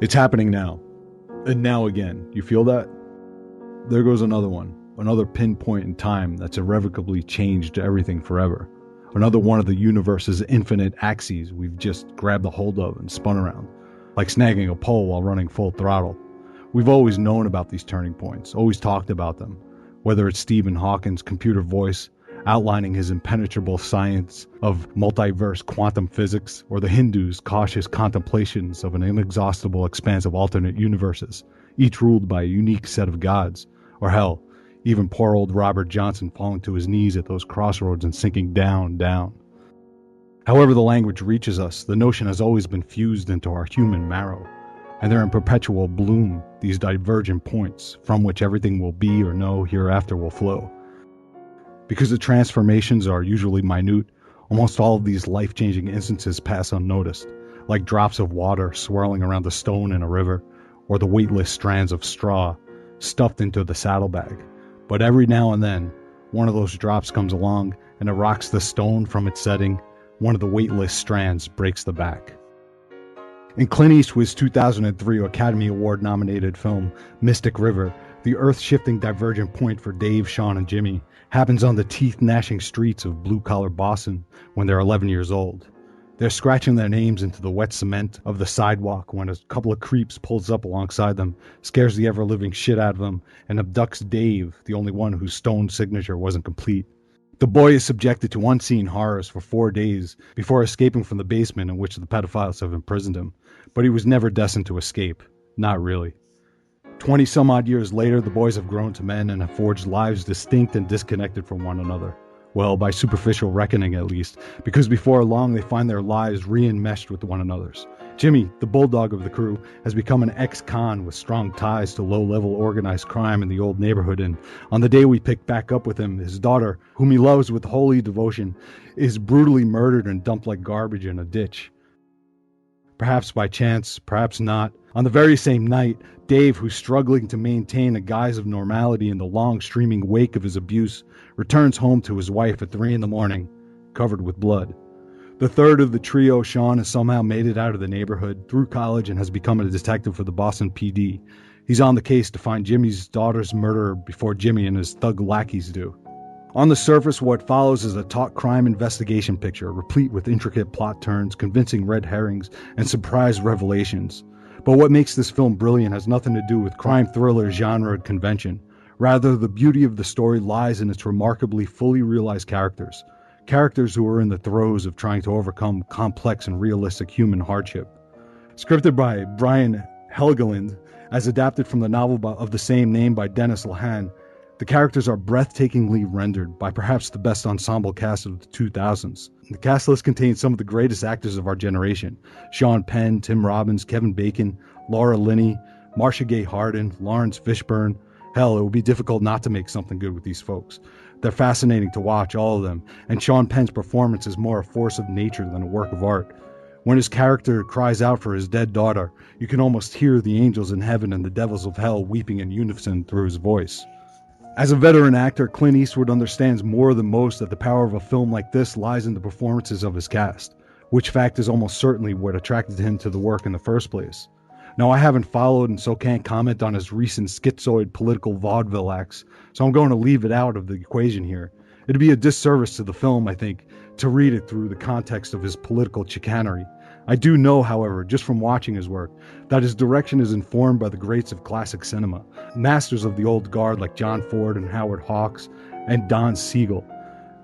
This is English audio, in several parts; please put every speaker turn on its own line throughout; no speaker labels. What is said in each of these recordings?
It's happening now. And now again. You feel that? There goes another one. Another pinpoint in time that's irrevocably changed everything forever. Another one of the universe's infinite axes we've just grabbed a hold of and spun around, like snagging a pole while running full throttle. We've always known about these turning points, always talked about them, whether it's Stephen Hawking's computer voice outlining his impenetrable science of multiverse quantum physics, or the Hindus' cautious contemplations of an inexhaustible expanse of alternate universes, each ruled by a unique set of gods, or hell, even poor old Robert Johnson falling to his knees at those crossroads and sinking down. However the language reaches us, the notion has always been fused into our human marrow, and they're in perpetual bloom, these divergent points from which everything will be or know hereafter will flow. Because the transformations are usually minute, almost all of these life-changing instances pass unnoticed, like drops of water swirling around a stone in a river, or the weightless strands of straw stuffed into the saddlebag. But every now and then, one of those drops comes along and it rocks the stone from its setting. One of the weightless strands breaks the back. In Clint Eastwood's 2003 Academy Award-nominated film Mystic River, the earth-shifting divergent point for Dave, Sean, and Jimmy happens on the teeth-gnashing streets of blue-collar Boston when they're 11 years old. They're scratching their names into the wet cement of the sidewalk when a couple of creeps pulls up alongside them, scares the ever-living shit out of them, and abducts Dave, the only one whose stone signature wasn't complete. The boy is subjected to unseen horrors for 4 days before escaping from the basement in which the pedophiles have imprisoned him. But he was never destined to escape. Not really. 20-some-odd years later, the boys have grown to men and have forged lives distinct and disconnected from one another. Well, by superficial reckoning at least, because before long they find their lives re-enmeshed with one another's. Jimmy, the bulldog of the crew, has become an ex-con with strong ties to low-level organized crime in the old neighborhood, and on the day we pick back up with him, his daughter, whom he loves with holy devotion, is brutally murdered and dumped like garbage in a ditch. Perhaps by chance, perhaps not. On the very same night, Dave, who's struggling to maintain a guise of normality in the long streaming wake of his abuse, returns home to his wife at 3 a.m, covered with blood. The third of the trio, Sean, has somehow made it out of the neighborhood, through college, and has become a detective for the Boston PD. He's on the case to find Jimmy's daughter's murderer before Jimmy and his thug lackeys do. On the surface, what follows is a taut crime investigation picture, replete with intricate plot turns, convincing red herrings, and surprise revelations. But what makes this film brilliant has nothing to do with crime thriller genre convention. Rather, the beauty of the story lies in its remarkably fully realized characters. Characters who are in the throes of trying to overcome complex and realistic human hardship. Scripted by Brian Helgeland, as adapted from the novel of the same name by Dennis Lehane, the characters are breathtakingly rendered by perhaps the best ensemble cast of the 2000s. The cast list contains some of the greatest actors of our generation: Sean Penn, Tim Robbins, Kevin Bacon, Laura Linney, Marcia Gay Harden, Lawrence Fishburne. Hell, it would be difficult not to make something good with these folks. They're fascinating to watch, all of them, and Sean Penn's performance is more a force of nature than a work of art. When his character cries out for his dead daughter, you can almost hear the angels in heaven and the devils of hell weeping in unison through his voice. As a veteran actor, Clint Eastwood understands more than most that the power of a film like this lies in the performances of his cast, which fact is almost certainly what attracted him to the work in the first place. Now, I haven't followed and so can't comment on his recent schizoid political vaudeville acts, so I'm going to leave it out of the equation here. It'd be a disservice to the film, I think, to read it through the context of his political chicanery. I do know, however, just from watching his work, that his direction is informed by the greats of classic cinema, masters of the old guard like John Ford and Howard Hawks and Don Siegel,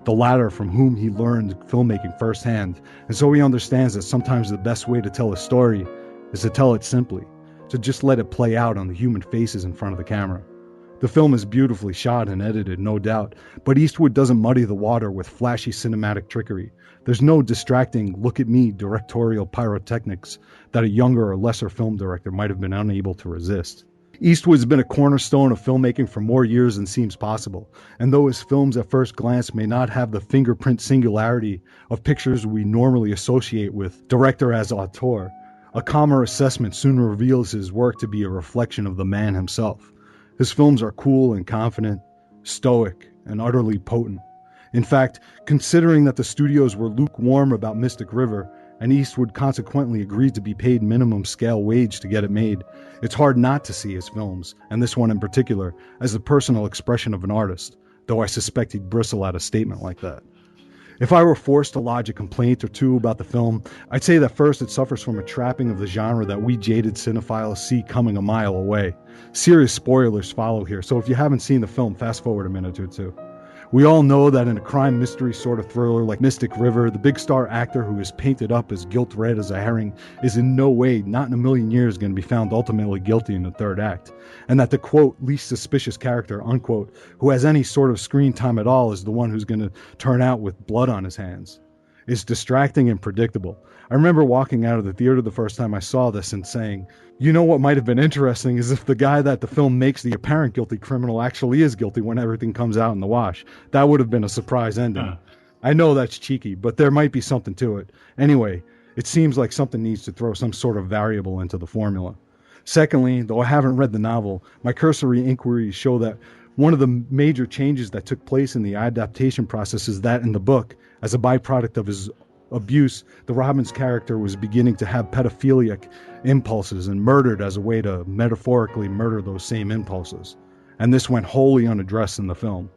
the latter from whom he learned filmmaking firsthand, and so he understands that sometimes the best way to tell a story is to tell it simply, to just let it play out on the human faces in front of the camera. The film is beautifully shot and edited, no doubt, but Eastwood doesn't muddy the water with flashy cinematic trickery. There's no distracting look-at-me directorial pyrotechnics that a younger or lesser film director might have been unable to resist. Eastwood's been a cornerstone of filmmaking for more years than seems possible, and though his films at first glance may not have the fingerprint singularity of pictures we normally associate with director as auteur, a calmer assessment soon reveals his work to be a reflection of the man himself. His films are cool and confident, stoic, and utterly potent. In fact, considering that the studios were lukewarm about Mystic River, and Eastwood consequently agreed to be paid minimum scale wage to get it made, it's hard not to see his films, and this one in particular, as the personal expression of an artist, though I suspect he'd bristle at a statement like that. If I were forced to lodge a complaint or two about the film, I'd say that first it suffers from a trapping of the genre that we jaded cinephiles see coming a mile away. Serious spoilers follow here, so if you haven't seen the film, fast forward a minute or two. We all know that in a crime mystery sort of thriller like Mystic River, the big star actor who is painted up as guilt red as a herring is in no way, not in a million years, going to be found ultimately guilty in the third act. And that the, quote, least suspicious character, unquote, who has any sort of screen time at all is the one who's going to turn out with blood on his hands. Is distracting and predictable. I remember walking out of the theater the first time I saw this and saying, you know what might have been interesting is if the guy that the film makes the apparent guilty criminal actually is guilty when everything comes out in the wash. That would have been a surprise ending. I know that's cheeky, but there might be something to it. Anyway, it seems like something needs to throw some sort of variable into the formula. Secondly, though I haven't read the novel, my cursory inquiries show that one of the major changes that took place in the adaptation process is that in the book, as a byproduct of his abuse, the Robbins character was beginning to have pedophilic impulses and murdered as a way to metaphorically murder those same impulses. And this went wholly unaddressed in the film.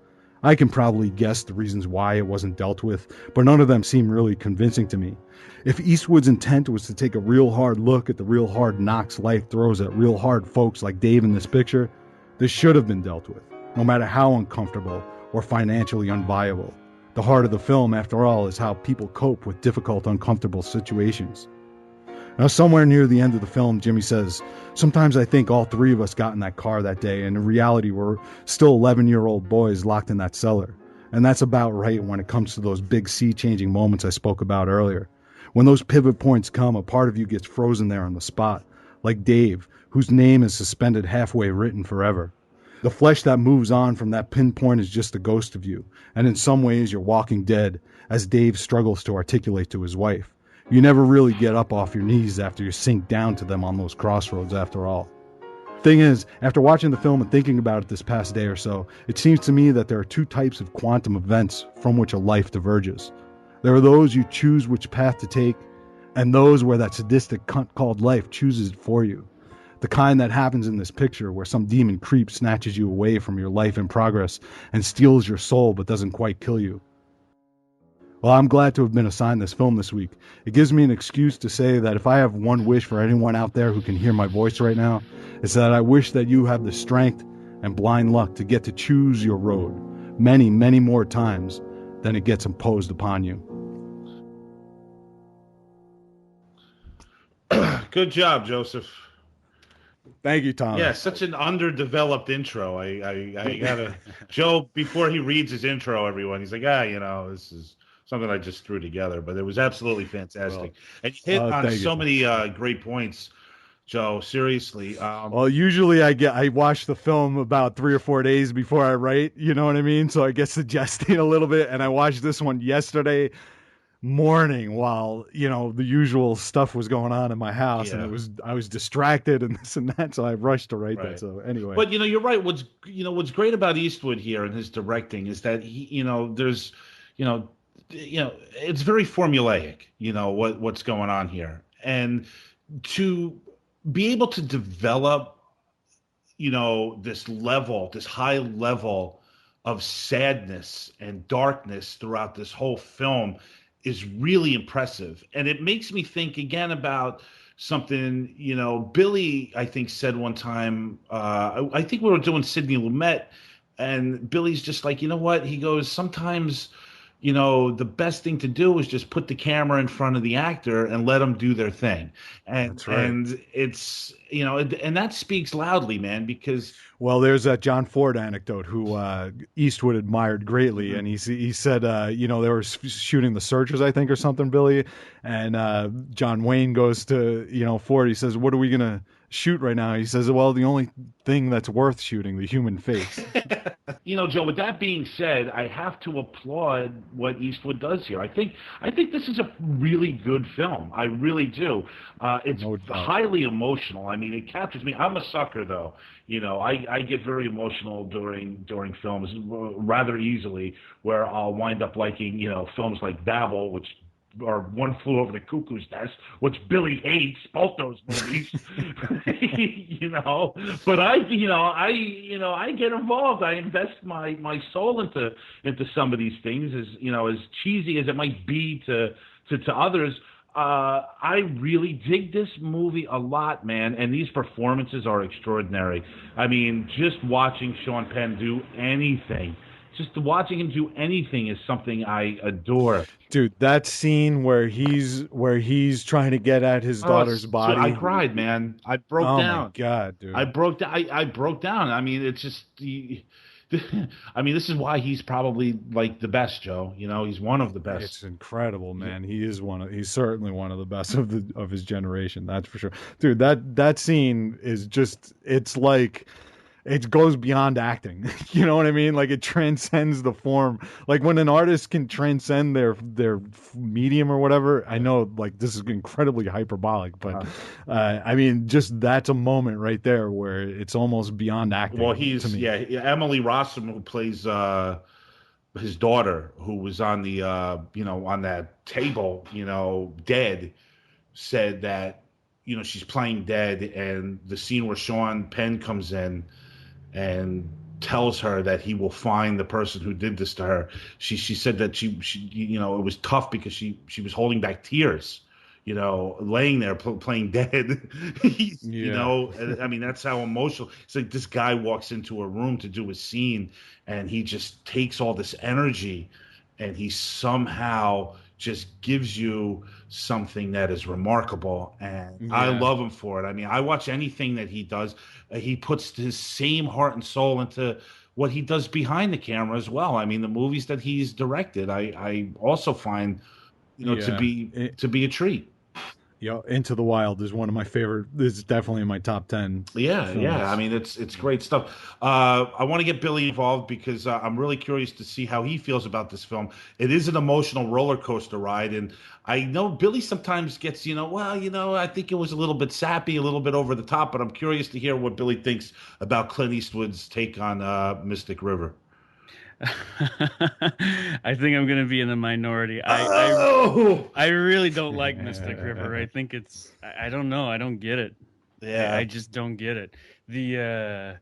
I can probably guess the reasons why it wasn't dealt with, but none of them seem really convincing to me. If Eastwood's intent was to take a real hard look at the real hard knocks life throws at real hard folks like Dave in this picture, this should have been dealt with, no matter how uncomfortable or financially unviable. The heart of the film, after all, is how people cope with difficult, uncomfortable situations. Now, somewhere near the end of the film, Jimmy says, sometimes I think all three of us got in that car that day, and in reality, we're still 11-year-old boys locked in that cellar. And that's about right when it comes to those big sea-changing moments I spoke about earlier. When those pivot points come, a part of you gets frozen there on the spot, like Dave, whose name is suspended halfway written forever. The flesh that moves on from that pinpoint is just a ghost of you, and in some ways you're walking dead, as Dave struggles to articulate to his wife. You never really get up off your knees after you sink down to them on those crossroads after all. Thing is, after watching the film and thinking about it this past day or so, it seems to me that there are two types of quantum events from which a life diverges. There are those you choose which path to take, and those where that sadistic cunt called life chooses it for you. The kind that happens in this picture where some demon creep snatches you away from your life in progress and steals your soul but doesn't quite kill you. Well, I'm glad to have been assigned this film this week. It gives me an excuse to say that if I have one wish for anyone out there who can hear my voice right now, it's that I wish that you have the strength and blind luck to get to choose your road many, many more times than it gets imposed upon you.
Good job, Joseph.
Thank you, Tom.
Yeah, such an underdeveloped intro. I gotta Joe, before he reads his intro, everyone, he's like, this is something I just threw together, but it was absolutely fantastic. Well, and you hit on so many great points, Joe. Seriously.
Well, usually I watch the film about 3 or 4 days before I write. You know what I mean? So I get suggesting a little bit, and I watched this one yesterday morning while the usual stuff was going on in my house, and I was distracted and this and that, so I rushed to write that. So anyway,
but you're right. What's great about Eastwood here and his directing is that he there's it's very formulaic. What's going on here, and to be able to develop this high level of sadness and darkness throughout this whole film is really impressive. And it makes me think again about something, Billy, I think, said one time, I think we were doing Sidney Lumet, and Billy's just like, you know what? He goes, sometimes, the best thing to do is just put the camera in front of the actor and let them do their thing. And,
that's right.
And it's, and that speaks loudly, man, because...
Well, there's that John Ford anecdote who Eastwood admired greatly, and he said, they were shooting The Searchers, I think, or something, Billy, and John Wayne goes to, Ford, he says, what are we going to shoot right now? He says, well, the only thing that's worth shooting, the human face.
Joe, with that being said, I have to applaud what Eastwood does here. I think this is a really good film. I really do. It's highly emotional. I mean, it captures me. I'm a sucker, though. I get very emotional during films rather easily, where I'll wind up liking, films like Babel, which or One Flew Over the Cuckoo's Nest, which Billy hates, both those movies. you know, but I get involved. I invest my soul into some of these things. As cheesy as it might be to others. I really dig this movie a lot, man, and these performances are extraordinary. I mean, just watching Sean Penn do anything, just watching him do anything is something I adore.
Dude, that scene where he's trying to get at his
Oh,
daughter's
I
body.
cried, man. I broke
Oh my
down.
God,
I
dude.
broke down. I broke down. I mean, it's just I mean, this is why he's probably like the best, Joe. He's one of the best.
It's incredible,
Yeah.
man. He's certainly one of the best of his generation, that's for sure. Dude, that scene is just it's like it goes beyond acting. You know what I mean? Like it transcends the form. Like when an artist can transcend their medium or whatever. I know like this is incredibly hyperbolic, but I mean just that's a moment right there where it's almost beyond
Well,
acting to
he's
me.
Emily Rossum, who plays his daughter, who was on the on that table, dead, said that she's playing dead, and the scene where Sean Penn comes in and tells her that he will find the person who did this to her. She said that she it was tough because she was holding back tears, laying there playing dead.
Yeah.
I mean that's how emotional. It's like this guy walks into a room to do a scene, and he just takes all this energy, and he somehow just gives you something that is remarkable, and I
Yeah.
love him for it. I mean, I watch anything that he does. He puts his same heart and soul into what he does behind the camera as well. I mean, the movies that he's directed, I also find, to
Yeah.
be a treat.
Into the Wild is one of my favorite. This is definitely in my top 10
Yeah, yeah. I
films.
mean, it's great stuff. I want to get Billy involved because I'm really curious to see how he feels about this film. It is an emotional roller coaster ride, and I know Billy sometimes gets, well, I think it was a little bit sappy, a little bit over the top, but I'm curious to hear what Billy thinks about Clint Eastwood's take on Mystic River.
I think I'm going to be in the minority.
Oh,
I really don't like Mystic River. I think I don't know. I don't get it. I
yeah.
just don't get it. The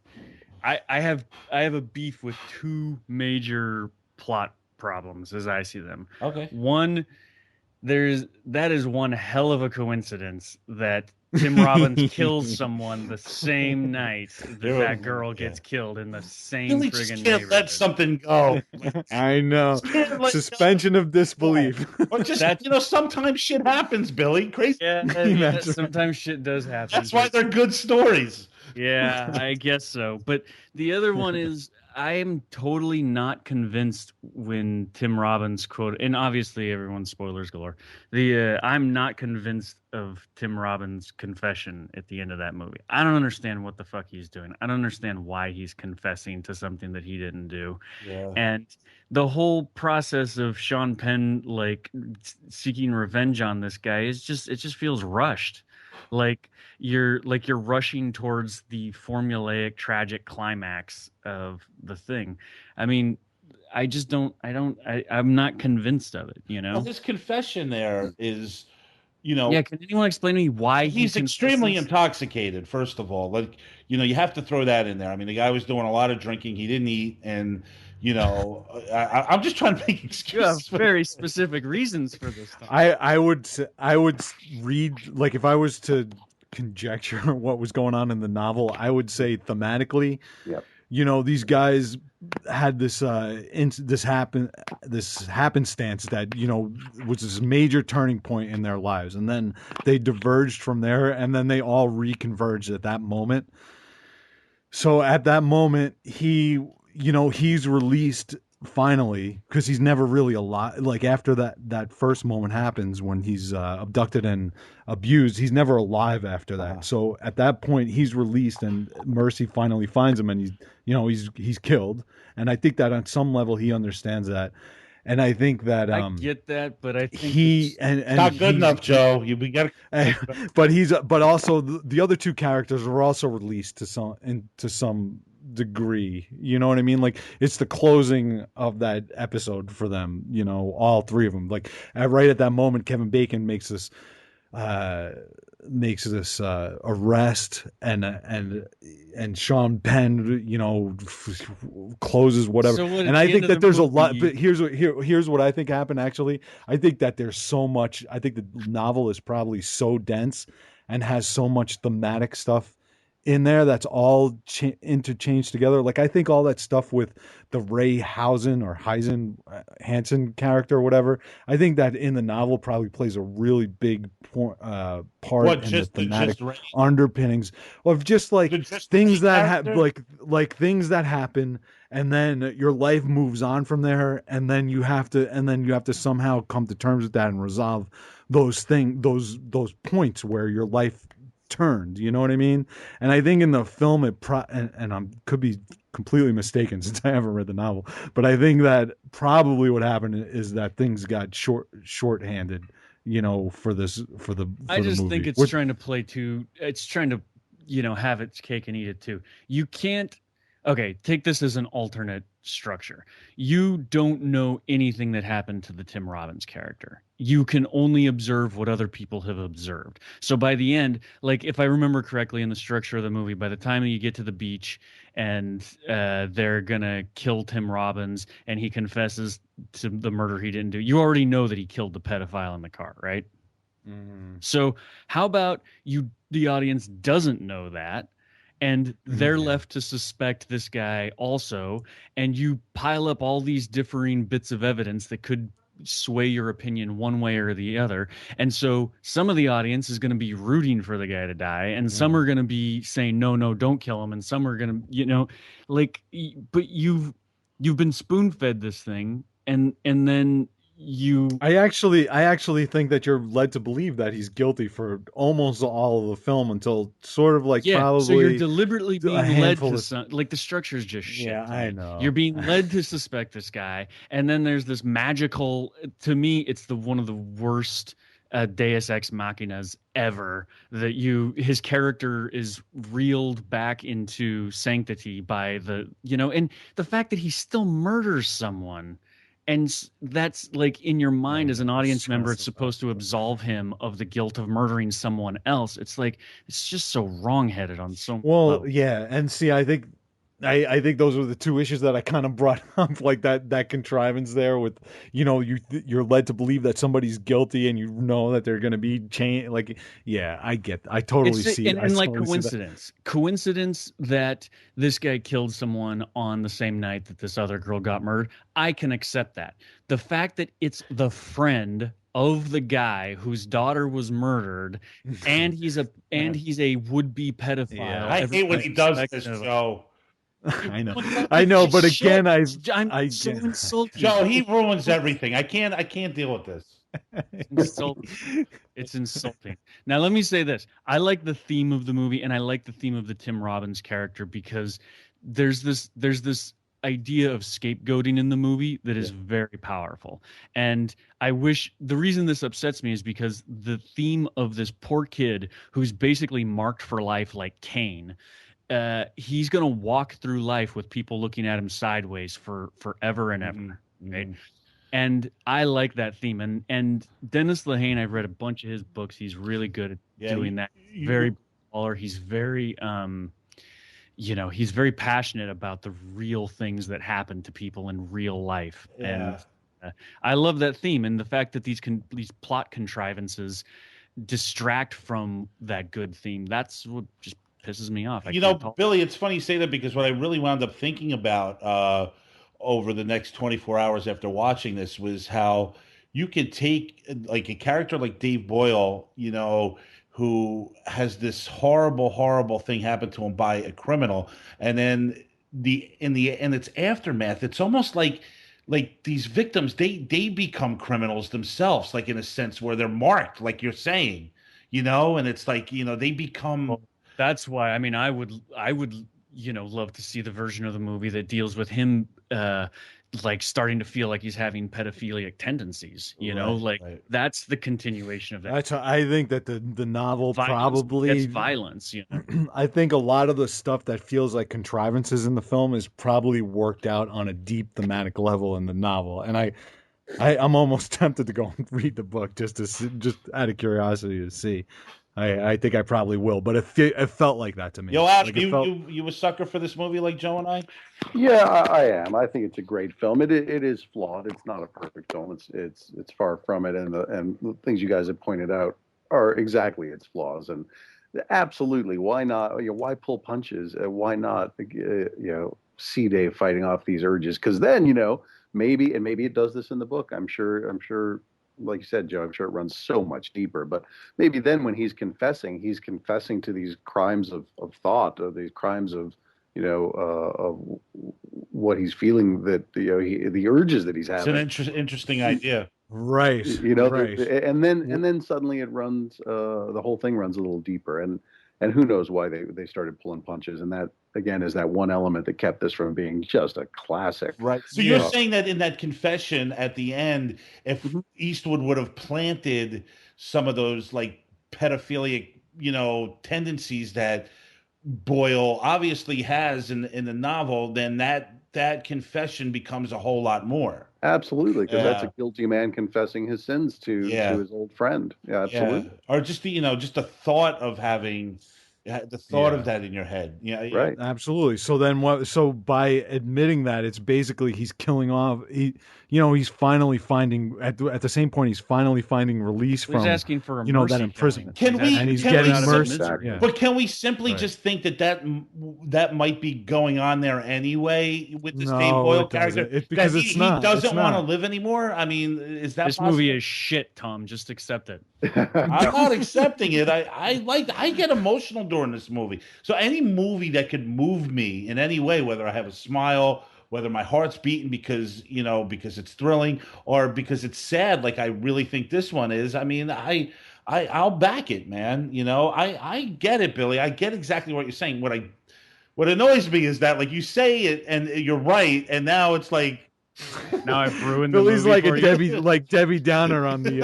I have a beef with two major plot problems as I see them.
Okay.
One, that is one hell of a coincidence that Tim Robbins kills someone the same night that girl
Yeah.
gets killed in the same
Billy just
friggin'
can't let
neighborhood.
something go.
I know.
Just can't let go.
Suspension of
Yeah.
disbelief.
Or just,
That's
sometimes shit happens, Billy. Crazy.
yeah.
That's right.
Sometimes shit does happen,
That's why
but
they're good stories.
yeah, I guess so. But the other one is I am totally not convinced when Tim Robbins quote, and obviously everyone's spoilers galore. I'm not convinced of Tim Robbins' confession at the end of that movie. I don't understand what the fuck he's doing. I don't understand why he's confessing to something that he didn't do.
Yeah.
And the whole process of Sean Penn like seeking revenge on this guy it just feels rushed. Like you're rushing towards the formulaic tragic climax of the thing. I mean, I'm not convinced of it, you
Well,
know?
his confession there is,
Yeah, can anyone explain to me why he
he's extremely
confesses?
intoxicated, first of all. Like, you have to throw that in there. I mean, the guy was doing a lot of drinking. He didn't eat. And, I'm just trying to make
You have
excuses for
very specific reasons for this stuff.
I would read like if I was to conjecture what was going on in the novel, I would say thematically,
Yep.
these guys had this happenstance that was this major turning point in their lives, and then they diverged from there, and then they all reconverged at that moment. So at that moment, he's released finally because he's never really alive. Like after that first moment happens when he's abducted and abused, he's never alive after that. So at that point, he's released, and Mercy finally finds him, and he's killed. And I think that on some level he understands that, and I think that
I get that, but I think
he and
not good
he's
enough, Joe. We got
but also the other two characters were also released to some degree. You know what I mean? Like it's the closing of that episode for them. You know, all three of them. Like right at that moment, Kevin Bacon uh, makes this arrest, and Sean Penn, you know, closes whatever.
So what
And
at
I
the end
think
of the
that there's a lot.
movie,
But here's what I think happened. Actually, I think that there's so much. I think the novel is probably so dense and has so much thematic stuff in there that's all interchanged together. Like I think all that stuff with the Ray Housen or Heisen Hansen character or whatever, I think that in the novel probably plays a really big part
What,
in the
just
thematic
Ray,
underpinnings of just like
the just Ray
things that
character?
like things that happen, and then your life moves on from there, and then you have to somehow come to terms with that and resolve those points where your life turned. You know what I mean? And I think in the film and I could be completely mistaken since I haven't read the novel, but I think that probably what happened is that things got shorthanded, you know,
I
for the
just think
movie.
it's trying to play too. It's trying to, have its cake and eat it too. You can't. Okay, take this as an alternate structure. You don't know anything that happened to the Tim Robbins character. You can only observe what other people have observed. So by the end, like if I remember correctly in the structure of the movie, by the time you get to the beach and they're gonna kill Tim Robbins and he confesses to the murder he didn't do, you already know that he killed the pedophile in the car, right? So how about the audience doesn't know that, and they're left to suspect this guy also, and you pile up all these differing bits of evidence that could sway your opinion one way or the other. And so some of the audience is going to be rooting for the guy to die, and some are going to be saying, no, no, don't kill him. And some are going to, but you've been spoon fed this thing, and then
I actually think that you're led to believe that he's guilty for almost all of the film until sort of like
yeah, so you're
probably
deliberately
a
being led
handful
to
of.
like the structure is just
Yeah,
shit to
I
me. You're
know.
being led to suspect this guy, and then there's this magical. To me, it's the one of the worst Deus Ex Machinas ever. That his character is reeled back into sanctity by and the fact that he still murders someone. And that's like in your mind as an audience member, it's supposed to absolve him of the guilt of murdering someone else. It's like it's just so wrongheaded on so many
Well,
levels.
yeah, and see, I think those were the two issues that I kind of brought up, like that contrivance there with, you're led to believe that somebody's guilty, and you know that they're going to be changed. Like, yeah, I totally
It's
see, I
and like
totally see that.
coincidence that this guy killed someone on the same night that this other girl got murdered. I can accept that. The fact that it's the friend of the guy whose daughter was murdered, and he's a would-be pedophile.
Yeah,
I hate when
Everyone's
he does this,
suspecting of.
Joe.
You
I know,
ruined that
I know,
movie's
but
shit.
again,
I'm
I
so
get.
insulting.
Joe, he ruins everything. I can't deal with this.
Insulting. It's insulting. Now let me say this. I like the theme of the movie and I like the theme of the Tim Robbins character because there's this idea of scapegoating in the movie that is very powerful. And I wish the reason this upsets me is because the theme of this poor kid who's basically marked for life like Cain, he's going to walk through life with people looking at him sideways for forever and ever. Right? And I like that theme. And Dennis Lehane, I've read a bunch of his books. He's really good at doing that. Very baller. He's very he's very passionate about the real things that happen to people in real life. And I love that theme and the fact that these plot contrivances distract from that good theme. That's what just pisses me off.
Billy, it's funny you say that because what I really wound up thinking about over the next 24 hours after watching this was how you could take like a character like Dave Boyle, who has this horrible, horrible thing happen to him by a criminal, and then in its aftermath, it's almost like these victims they become criminals themselves, like in a sense where they're marked, like you're saying, and it's like they become.
That's why I would love to see the version of the movie that deals with him like starting to feel like he's having pedophilic tendencies, you know, like that's the continuation of that.
That's I think that the novel
Violence
probably
begets violence, you know.
I think a lot of the stuff that feels like contrivances in the film is probably worked out on a deep thematic level in the novel, and I'm almost tempted to go and read the book just to see, just out of curiosity to see. I think I probably will, but it felt like that to me.
Yo, Ash,
Like it felt.
you a sucker for this movie like Joe and I?
Yeah, I am. I think it's a great film. It is flawed. It's not a perfect film. It's far from it. And the things you guys have pointed out are exactly its flaws. And absolutely, why not? Why pull punches? Why not? See Dave fighting off these urges? Because then maybe it does this in the book. I'm sure. Like you said, Joe, I'm sure it runs so much deeper. But maybe then when he's confessing to these crimes of thought, or these crimes of of what he's feeling, that the urges that he's having.
It's an interesting idea,
Right? Right.
And then suddenly it runs. The whole thing runs a little deeper, and who knows why they started pulling punches. And that again is that one element that kept this from being just a classic.
right? So you're saying that in that confession at the end, if Eastwood would have planted some of those like pedophilic, tendencies that Boyle obviously has in the novel, then that confession becomes a whole lot more.
Absolutely, because that's a guilty man confessing his sins to his old friend. Yeah, absolutely.
Or just the thought of having the thought of that in your head. Yeah,
right.
Absolutely. So then what? So by admitting that, it's basically he's killing off. He's finally finding at the same point he's finally finding release from.
He's asking for a mercy
that imprisonment.
And
he's getting mercy.
Yeah. But can we simply just think that might be going on there anyway with this Dave Boyle character?
Because he
doesn't want to live anymore. I mean, is that
this
possible?
movie is shit, Tom? Just accept it.
I'm not accepting it. I get emotional during this movie. So any movie that could move me in any way, whether I have a smile, whether my heart's beating because it's thrilling, or because it's sad, like I really think this one is. I mean, I'll back it, man. I get it, Billy. I get exactly what you're saying. What annoys me is that, like, you say it and you're right, and now it's like,
now I've ruined the
Billy's
movie
like Debbie Downer on the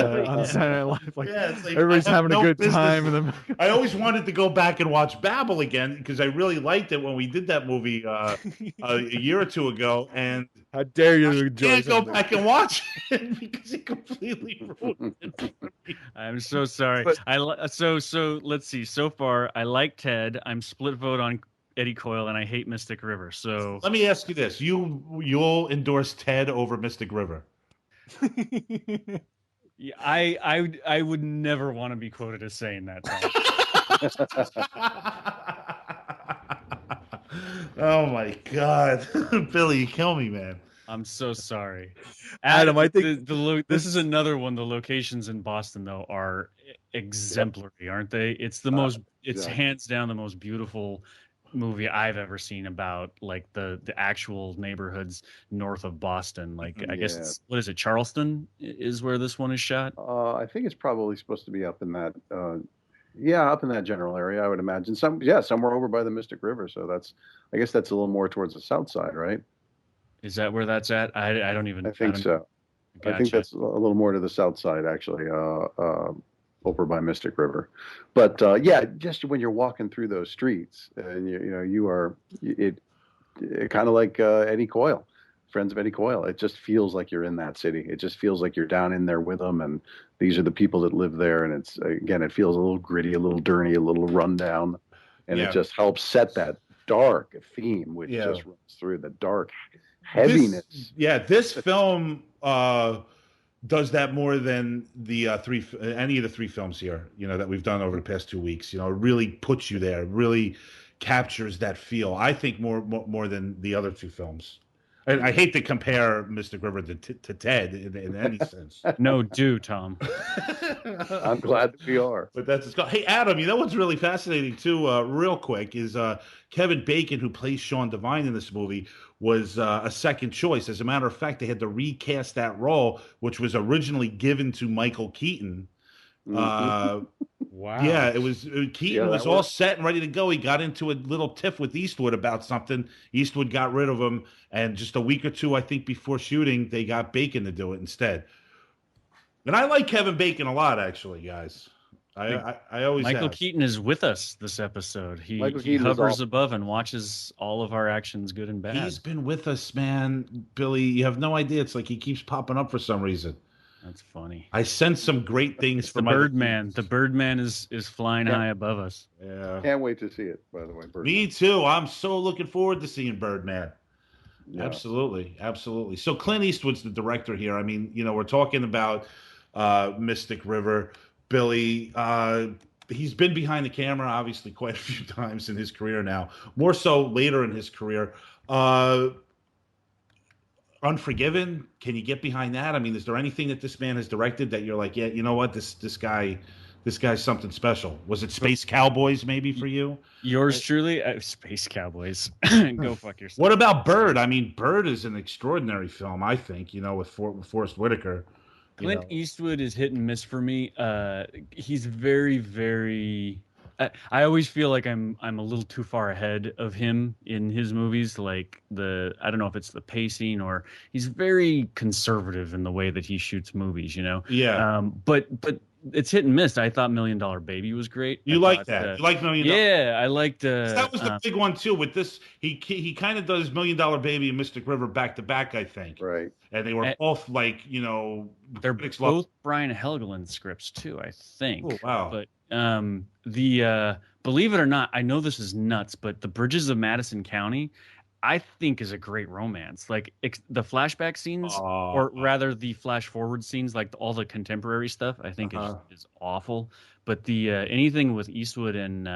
Saturday Night Live. Like,
it's like
everybody's having a good time. And
I always wanted to go back and watch Babel again because I really liked it when we did that movie a year or two ago. And
how dare you
can't go back and watch it because it completely ruined it.
I'm so sorry. So let's see. So far, I like Ted. I'm split vote on Eddie Coyle, and I hate Mystic River. So
let me ask you this: you'll endorse Ted over Mystic River?
Yeah, I would never want to be quoted as saying that.
Oh my God, Billy, you kill me, man.
I'm so sorry,
Adam. I think
this is another one. The locations in Boston, though, are exemplary, aren't they? It's the most. It's hands down the most beautiful movie I've ever seen about like the actual neighborhoods north of Boston. Like I guess it's, what is it? Charleston is where this one is shot.
I think it's probably supposed to be up in that. Up in that general area, I would imagine. Somewhere over by the Mystic River. So I guess that's a little more towards the south side, right?
Is that where that's at? I don't even.
I think so. Gotcha. I think that's a little more to the south side, actually. Over by Mystic River, but just when you're walking through those streets, and you are kind of like Eddie Coyle, Friends of Eddie Coyle. It just feels like you're in that city. It just feels like you're down in there with them, and these are the people that live there. And it feels a little gritty, a little dirty, a little rundown, and it just helps set that dark theme, which just runs through the dark heaviness.
This film does that more than the any of the three films here, that we've done over the past 2 weeks. It really puts you there, really captures that feel. I think more than the other two films. And I hate to compare Mystic River to Ted in any sense.
No, Tom.
I'm glad that we are.
But that's hey, Adam, what's really fascinating too, real quick, is Kevin Bacon, who plays Sean Devine in this movie, was a second choice. As a matter of fact, they had to recast that role, which was originally given to Michael Keaton.
Wow.
Wow.
Yeah, it was Keaton was all
worked.
set and ready to go. He got into a little tiff with Eastwood about something. Eastwood got rid of him, and just a week or two, I think, before shooting, they got Bacon to do it instead. And I like Kevin Bacon a lot, actually, guys. I always
Michael
have.
Keaton is with us this episode. He
Michael
he
Keaton is
hovers
awesome.
above and watches all of our actions, good and bad.
He's been with us, man. Billy, you have no idea. It's like he keeps popping up for some reason.
That's funny.
I sense some great things
It's
for
the
Michael
Birdman.
Keaton.
The Birdman is flying
Yeah.
high above us.
Yeah.
Can't wait to see it, by the way.
Me too. I'm so looking forward to seeing Birdman.
Yeah.
Absolutely, absolutely. So Clint Eastwood's the director here. I mean, we're talking about Mystic River. Billy, he's been behind the camera obviously quite a few times in his career now. More so later in his career. Unforgiven. Can you get behind that? I mean, is there anything that this man has directed that you're like, yeah, you know what, this guy's something special? Was it Space Cowboys maybe for you?
Yours truly, Space Cowboys. Go fuck yourself.
What about Bird? I mean, Bird is an extraordinary film, I think, with Forrest Whitaker.
Clint Eastwood is hit and miss for me. He's very, very. I always feel like I'm a little too far ahead of him in his movies. Like I don't know if it's the pacing or he's very conservative in the way that he shoots movies.
Yeah.
But it's hit and miss. I thought $1 Million Baby was great.
You like that? You like $1 Million?
Yeah, I liked.
That was the big one too. With this, he kind of does $1 Million Baby and Mystic River back to back, I think.
Right.
And they were both like,
they're both Brian Helgeland scripts too, I think.
Oh wow!
But believe it or not, I know this is nuts, but The Bridges of Madison County, I think is a great romance. Like the flashback scenes, or rather the flash forward scenes, like all the contemporary stuff, I think is awful. But the anything with Eastwood and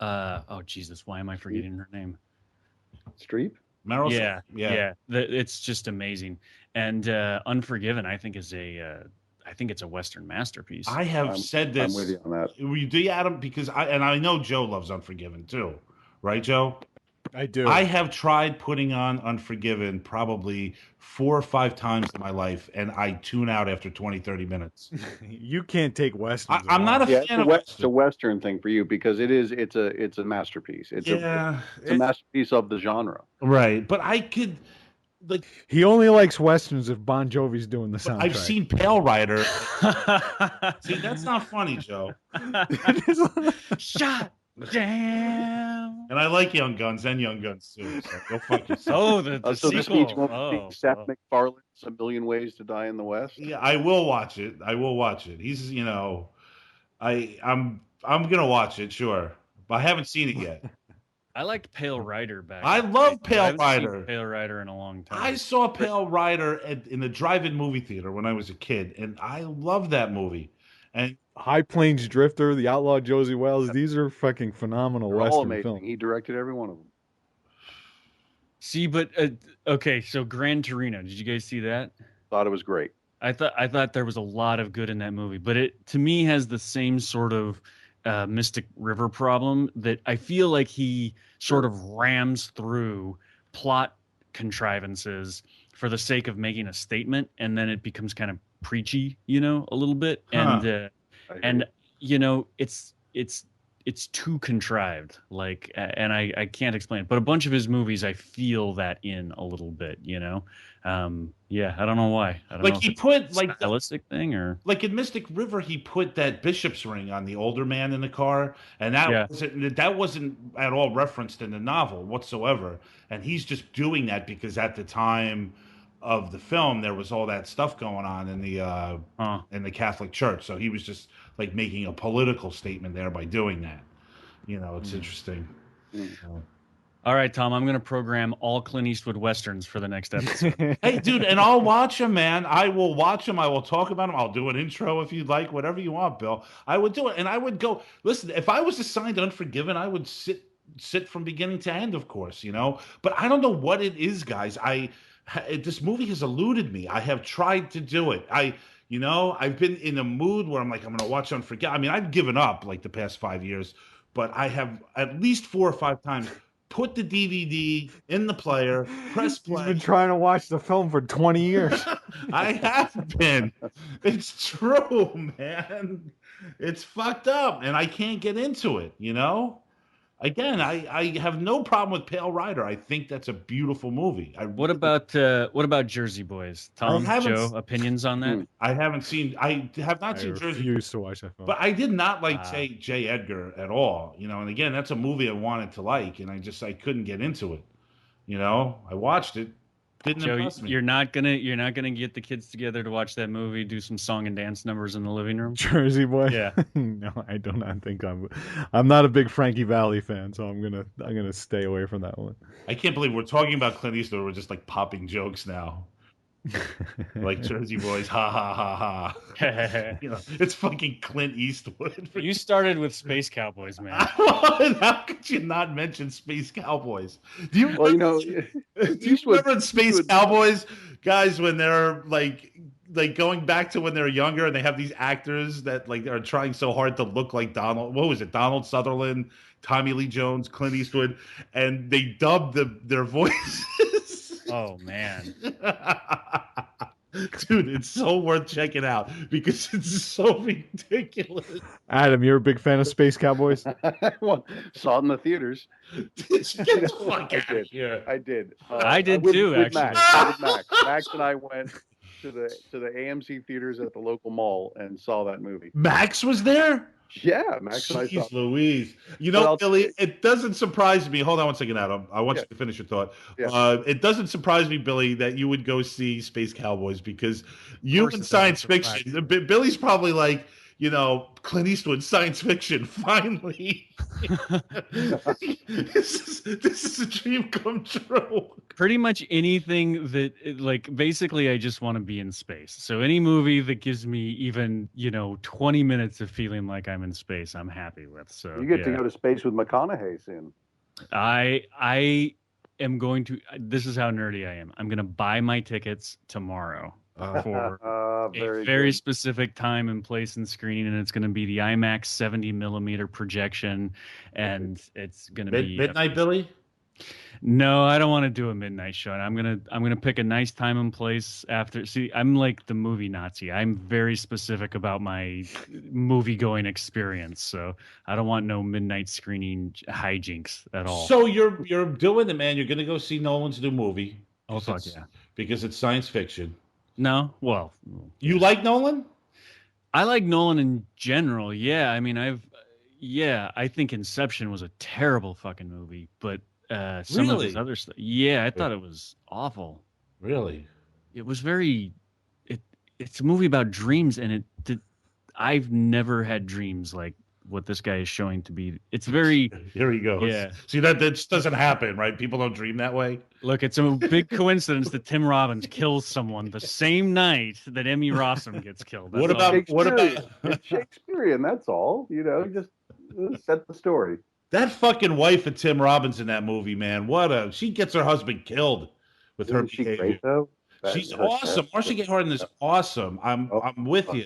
oh Jesus, why am I forgetting her name?
Streep.
Meryl.
Yeah. It's just amazing. And Unforgiven, I think it's a Western masterpiece.
I have said this.
I'm with you on that.
Do you, Adam? Because I know Joe loves Unforgiven too, right, Joe?
I do.
I have tried putting on Unforgiven probably 4 or 5 times in my life, and I tune out after 20, 30 minutes.
You can't take Westerns.
I'm not a fan of
It's a Western thing for you because it's a masterpiece. It's a masterpiece of the genre.
Right. But I could
he only likes Westerns if Bon Jovi's doing the soundtrack.
I've seen Pale Rider. See, that's not funny, Joe.
Shot down.
And I like Young Guns and Young Guns too. So go fuck yourself.
Oh, the
So
sequel.
this means you won't see Seth MacFarlane's A Million Ways to Die in the West.
Yeah, I will watch it. He's I'm gonna watch it, sure. But I haven't seen it yet.
I liked Pale Rider back.
I love Pale
I haven't
Rider.
seen Pale Rider in a long time.
I saw Pale Rider in the drive-in movie theater when I was a kid, and I love that movie. And
High Plains Drifter, The Outlaw Josie Wells, these are fucking phenomenal
They're all
Western
amazing.
films.
He directed every one of them.
See, but okay, so Gran Torino, did you guys see that?
Thought it was great.
I thought there was a lot of good in that movie, but it to me has the same sort of Mystic River problem that I feel like he sort of rams through plot contrivances for the sake of making a statement, and then it becomes kind of preachy, a little bit, and it's too contrived, like, and I can't explain it, but a bunch of his movies I feel that in a little bit, I don't know why. I don't know
he
if
put
it's a stylistic thing or
like in Mystic River, he put that bishop's ring on the older man in the car, and that wasn't at all referenced in the novel whatsoever. And he's just doing that because at the time of the film there was all that stuff going on in the Catholic Church, so he was just like making a political statement there by doing that. It's interesting.
All right, Tom, I'm going to program all Clint Eastwood Westerns for the next episode.
Hey, dude, and I'll watch them, man. I will watch them. I will talk about them. I'll do an intro if you'd like, whatever you want, Bill. I would do it. And I would go, listen, if I was assigned Unforgiven, I would sit from beginning to end, of course, But I don't know what it is, guys. This movie has eluded me. I have tried to do it. I've been in a mood where I'm like, I'm going to watch Unforgiven. I mean, I've given up like the past 5 years, but I have at least 4 or 5 times put the DVD in the player, press play.
He's been trying to watch the film for 20 years.
I have been. It's true, man. It's fucked up, and I can't get into it. Again, I have no problem with Pale Rider. I think that's a beautiful movie.
What about Jersey Boys?
I
Tom,
haven't
Joe, opinions on that?
I haven't seen. I have not
I
seen Jersey,
refuse to watch that film.
but I did not like
Uh,
J. Edgar at all. And again, that's a movie I wanted to like, and I couldn't get into it. I watched it, didn't
Joe,
impress me.
you're not gonna get the kids together to watch that movie, do some song and dance numbers in the living room.
Jersey Boy.
Yeah.
No, I do not think I'm not a big Frankie Valli fan, so I'm gonna stay away from that one.
I can't believe we're talking about Clint Eastwood. We're just like popping jokes now, like Jersey Boys, ha ha ha ha. It's fucking Clint Eastwood.
You started with Space Cowboys, man.
How could you not mention Space Cowboys? Do you
Well,
remember, do you remember in Space Cowboys, guys, when they're like going back to when they're younger and they have these actors that like are trying so hard to look like what was it, Donald Sutherland, Tommy Lee Jones, Clint Eastwood, and they dubbed their voices.
Oh man.
Dude, it's so worth checking out because it's so ridiculous.
Adam, you're a big fan of Space Cowboys?
Well, saw it in the theaters.
Get the fuck out of here.
I did.
I did too,
with
actually.
Max and I went to the AMC theaters at the local mall and saw that movie.
Max was there?
Yeah, Max and I saw.
Jeez Louise.
But
Billy, it doesn't surprise me. Hold on one second, Adam. I want you to finish your thought.
Yeah.
It doesn't surprise me, Billy, that you would go see Space Cowboys because you in science fiction, Billy's probably like, Clint Eastwood, science fiction, finally. This is a dream come true.
Pretty much anything that, like, basically, I just want to be in space. So any movie that gives me even, 20 minutes of feeling like I'm in space, I'm happy with. So
You get to go to space with McConaughey soon.
I am going to. This is how nerdy I am. I'm going to buy my tickets tomorrow for a very specific time and place and screening, and it's going to be the IMAX 70 millimeter projection, and it's going to be
midnight, Billy.
No, I don't want to do a midnight show. I'm gonna pick a nice time and place after. See, I'm like the movie Nazi. I'm very specific about my movie going experience, so I don't want no midnight screening hijinks at all.
So you're doing it, man. You're gonna go see Nolan's new movie.
Oh fuck yeah!
Because it's science fiction.
No, well,
you like Nolan?
I like Nolan in general. Yeah, I mean, I think Inception was a terrible fucking movie, but. Some of his other stuff. Yeah, I thought it was awful.
Really?
It was very. It's a movie about dreams, and I've never had dreams like what this guy is showing to be. It's very.
Here he goes.
Yeah.
See, that just doesn't happen, right? People don't dream that way.
Look, it's a big coincidence that Tim Robbins kills someone the same night that Emmy Rossum gets killed.
What about
it's Shakespearean? That's all. Just set the story.
That fucking wife of Tim Robbins in that movie, man. She gets her husband killed with her behavior.
Great, though?
She's awesome. Marcia Gay Harden is awesome. I'm with you.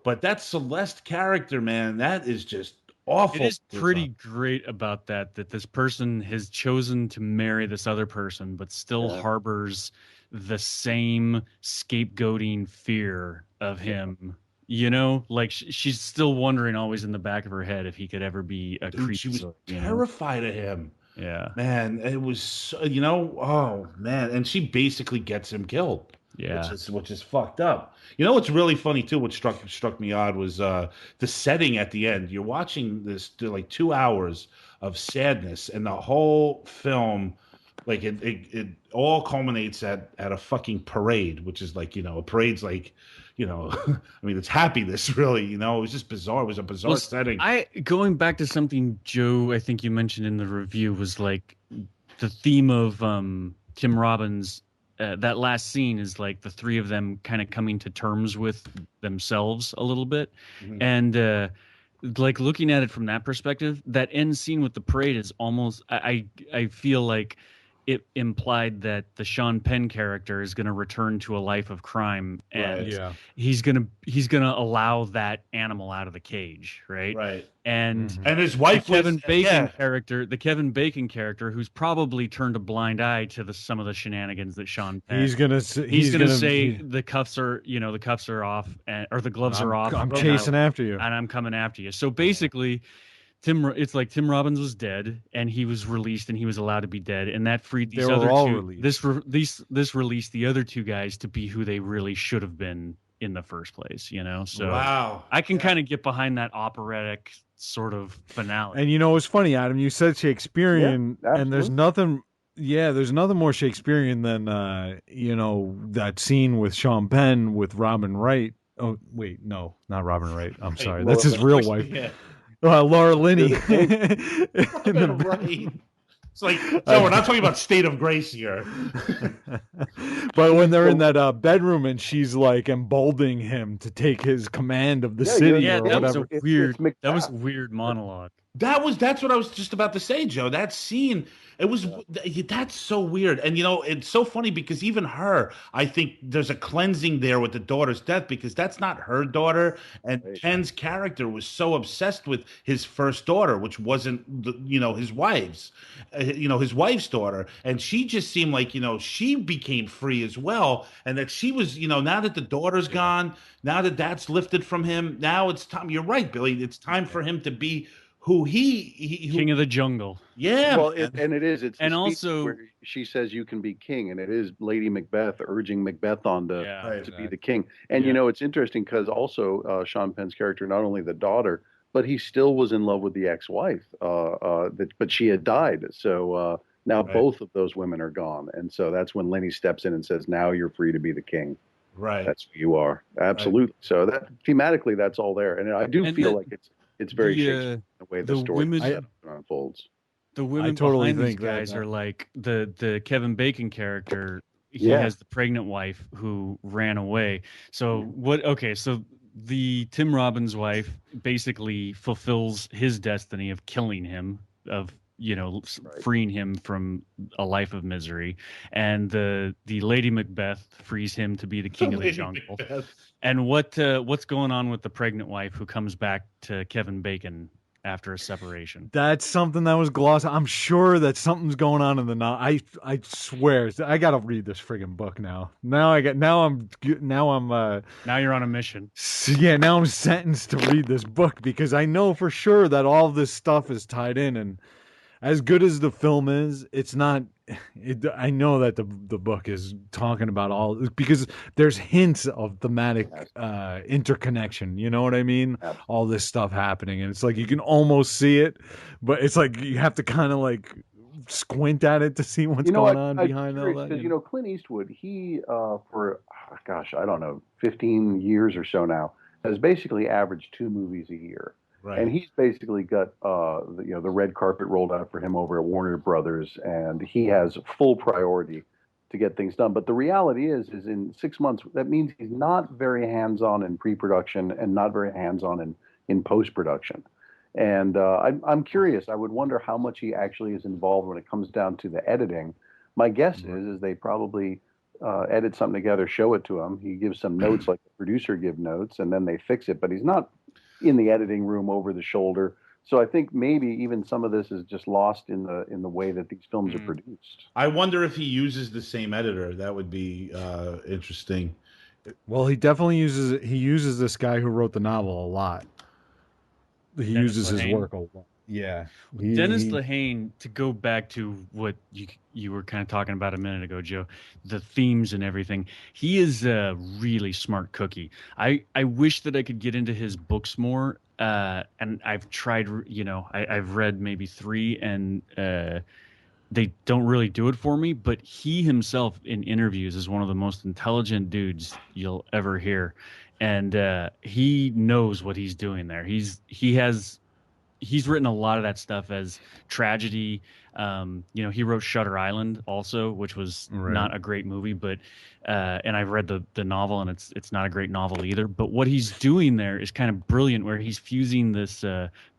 But that Celeste character, man, that is just awful.
It is pretty great about that this person has chosen to marry this other person, but still harbors the same scapegoating fear of him. Like she's still wondering always in the back of her head if he could ever be a creature.
She was terrified of him.
Yeah.
Man, it was, oh, man. And she basically gets him killed.
Yeah.
Which is fucked up. What's really funny, too, what struck me odd was the setting at the end. You're watching this, like 2 hours of sadness, and the whole film, like, it all culminates at a fucking parade, which is like, a parade's like, I mean, it's happiness, really. It was just bizarre. It was a bizarre setting.
Going back to something, Joe, I think you mentioned in the review was like the theme of Tim Robbins. That last scene is like the three of them kind of coming to terms with themselves a little bit. Mm-hmm. And like looking at it from that perspective, that end scene with the parade is almost, I feel like it implied that the Sean Penn character is going to return to a life of crime, and
Right.
he's gonna allow that animal out of the cage, right?
Right.
And
And his wife was
the Kevin Bacon character, who's probably turned a blind eye to some of the shenanigans that Sean Penn.
He's gonna
say the cuffs are off, or the gloves are off.
I'm chasing after you,
and I'm coming after you. So basically, it's like Tim Robbins was dead, and he was released, and he was allowed to be dead, and that freed these other two. Released. This released the other two guys to be who they really should have been in the first place. So
wow,
I can kind of get behind that operatic sort of finale.
And it's funny, Adam. You said Shakespearean, and there's nothing. Yeah, there's nothing more Shakespearean than that scene with Sean Penn with Robin Wright. Oh wait, no, not Robin Wright. I'm sorry, that's his real wife. Yeah. Laura Linney.
Right. It's like, no, we're not talking about State of Grace here.
But when they're in that bedroom and she's like emboldening him to take his command of the city or whatever.
That was a weird monologue.
That's what I was just about to say, Joe. That scene, that's so weird. And it's so funny because even her, I think there's a cleansing there with the daughter's death, because that's not her daughter. And Penn's character was so obsessed with his first daughter, which wasn't his wife's, his wife's daughter. And she just seemed like, she became free as well. And that she was, now that the daughter's gone, now that that's lifted from him, now it's time. You're right, Billy. It's time for him to be who
king of the jungle.
Yeah.
Well, it's
and also
where she says you can be king, and it is Lady Macbeth urging Macbeth on to be the king. And it's interesting because also Sean Penn's character, not only the daughter, but he still was in love with the ex-wife, but she had died. So now both of those women are gone, and so that's when Lenny steps in and says, "Now you're free to be the king."
Right.
That's who you are. Absolutely. Right. So that thematically, that's all there, and I do feel like it's very Shakespearean the way the story unfolds.
The women behind these guys are like the Kevin Bacon character. He has the pregnant wife who ran away. So So the Tim Robbins wife basically fulfills his destiny of killing him, of freeing him from a life of misery, and the Lady Macbeth frees him to be the king of the jungle. And what's going on with the pregnant wife who comes back to Kevin Bacon after a separation?
That's something that was glossed. I'm sure that something's going on in the novel. I swear, I gotta read this friggin' book now. Now
you're on a mission.
Yeah, now I'm sentenced to read this book because I know for sure that all this stuff is tied in, and as good as the film is, it's not. I know that the book is talking about all, because there's hints of thematic interconnection. You know what I mean?
Absolutely.
All this stuff happening, and it's like you can almost see it, but it's like you have to kind of like squint at it to see what's going on behind all that.
Because Clint Eastwood, he for I don't know, 15 years or so now, has basically averaged 2 movies a year.
Right.
And he's basically got the red carpet rolled out for him over at Warner Brothers, and he has full priority to get things done. But the reality is in 6 months, that means he's not very hands-on in pre-production and not very hands-on in post-production. And I'm curious. I would wonder how much he actually is involved when it comes down to the editing. My guess is they probably edit something together, show it to him. He gives some notes like the producer give notes, and then they fix it. But he's not in the editing room over the shoulder. So I think maybe even some of this is just lost in the way that these films are produced.
I wonder if he uses the same editor. That would be interesting.
Well, he definitely uses this guy who wrote the novel a lot. He uses his work a lot. Yeah.
Dennis Lehane, to go back to what you were kind of talking about a minute ago, Joe, the themes and everything, he is a really smart cookie. I wish that I could get into his books more, and I've tried, I've read maybe 3, and they don't really do it for me, but he himself in interviews is one of the most intelligent dudes you'll ever hear, and he knows what he's doing there. He's written a lot of that stuff as tragedy. He wrote Shutter Island also, which was not a great movie, but and I've read the novel, and it's not a great novel either. But what he's doing there is kind of brilliant, where he's fusing this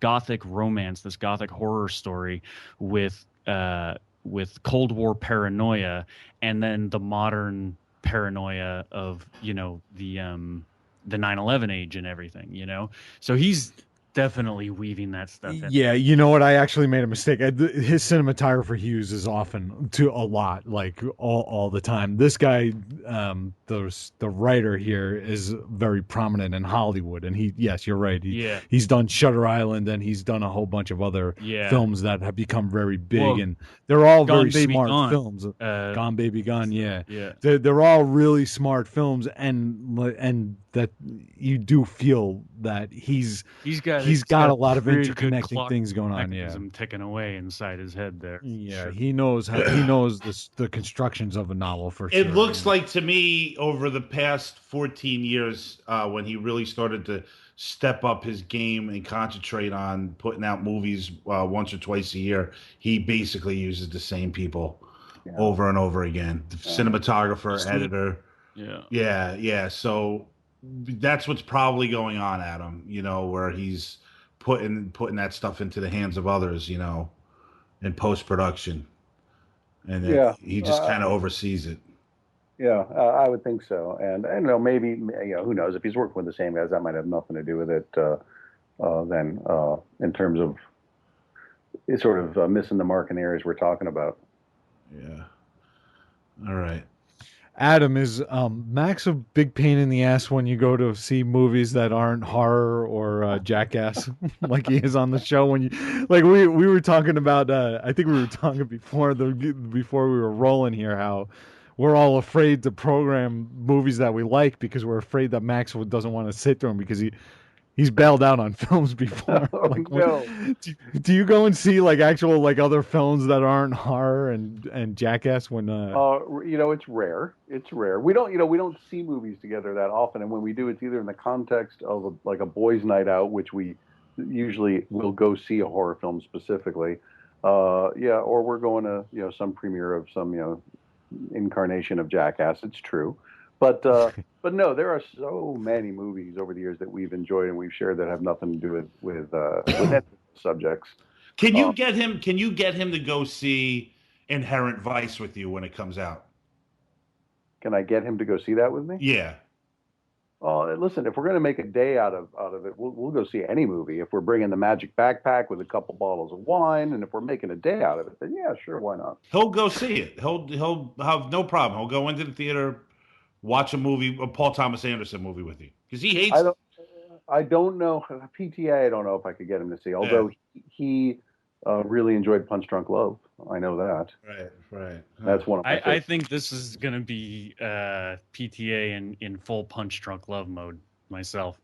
gothic romance, this gothic horror story with Cold War paranoia, and then the modern paranoia of the 9/11 age and everything. So he's definitely weaving that stuff in.
Yeah, you know what? I actually made a mistake. His cinematographer Hughes is often to a lot, like all the time. This guy, the writer here is very prominent in Hollywood, and yes, you're right. He's done Shutter Island, and he's done a whole bunch of other films that have become very big, and they're all very smart films. Gone Baby Gone, yeah. They're all really smart films, and that you do feel that he's got a lot of interconnecting things going on. Yeah,
ticking away inside his head there.
Yeah, sure. He knows the constructions of a novel for sure.
It looks like to me over the past 14 years, when he really started to step up his game and concentrate on putting out movies once or twice a year, he basically uses the same people over and over again. The cinematographer, editor. Yeah. So that's what's probably going on, Adam, where he's putting that stuff into the hands of others, in post-production. And then he just kind of oversees it.
Yeah, I would think so. And I don't know, maybe, who knows, if he's working with the same guys, that might have nothing to do with it then in terms of it's sort of missing the mark in the areas we're talking about.
Yeah. All right.
Adam, is Max a big pain in the ass when you go to see movies that aren't horror or Jackass, like he is on the show? When we were talking about, I think we were talking before we were rolling here, how we're all afraid to program movies that we like because we're afraid that Max doesn't want to sit through them because he's bailed out on films before. Do you go and see actual other films that aren't horror and Jackass when?
It's rare. It's rare. We don't see movies together that often, and when we do, it's either in the context of a boys' night out, which we usually will go see a horror film specifically, or we're going to some premiere of some incarnation of Jackass. It's true. But no, there are so many movies over the years that we've enjoyed and we've shared that have nothing to do with subjects.
Can you get him to go see Inherent Vice with you when it comes out?
Can I get him to go see that with me?
Yeah.
Listen, if we're going to make a day out of it, we'll go see any movie. If we're bringing the magic backpack with a couple bottles of wine, and if we're making a day out of it, then yeah, sure, why not?
He'll go see it. He'll have no problem. He'll go into the theater, watch a movie, a Paul Thomas Anderson movie with you, because he hates.
I don't know PTA. I don't know if I could get him to see. Although he really enjoyed Punch Drunk Love. I know that.
Right.
That's one of my
I think this is going to be PTA in full Punch Drunk Love mode myself.